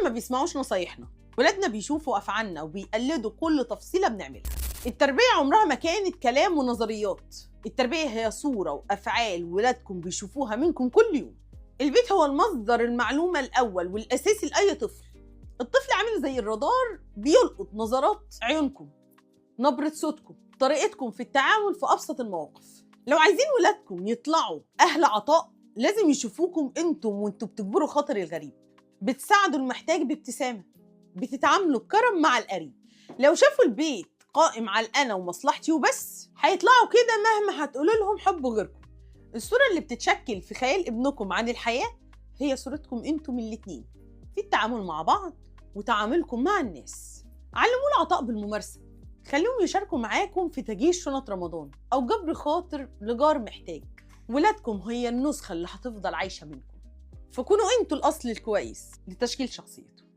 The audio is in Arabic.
ما بيسمعوش نصايحنا، ولادنا بيشوفوا أفعالنا وبيقلدوا كل تفصيلة بنعملها. التربية عمرها ما كانت كلام ونظريات، التربية هي صورة وأفعال ولادكم بيشوفوها منكم كل يوم. البيت هو المصدر المعلومة الأول والأساسي لأي طفل. الطفل عامل زي الرادار، بيلقط نظرات عيونكم، نبرة صوتكم، طريقتكم في التعامل في أبسط المواقف. لو عايزين ولادكم يطلعوا أهل عطاء لازم يشوفوكم وانتوا بتجبروا خاطر الغريب، بتساعدوا المحتاج بابتسامة، بتتعاملوا بكرم مع القريب. لو شافوا البيت قائم على الأنا ومصلحتي وبس هيطلعوا كده مهما هتقولوا لهم حبوا غيركم. الصورة اللي بتتشكل في خيال ابنكم عن الحياة هي صورتكم انتم الاتنين في التعامل مع بعض وتعاملكم مع الناس. علموا العطاء بالممارسة، خليهم يشاركوا معاكم في تجهيز شنط رمضان أو جبر خاطر لجار محتاج. ولادكم هي النسخة اللي هتفضل عايشة منكم، فكونوا انتوا الأصل الكويس لتشكيل شخصيته.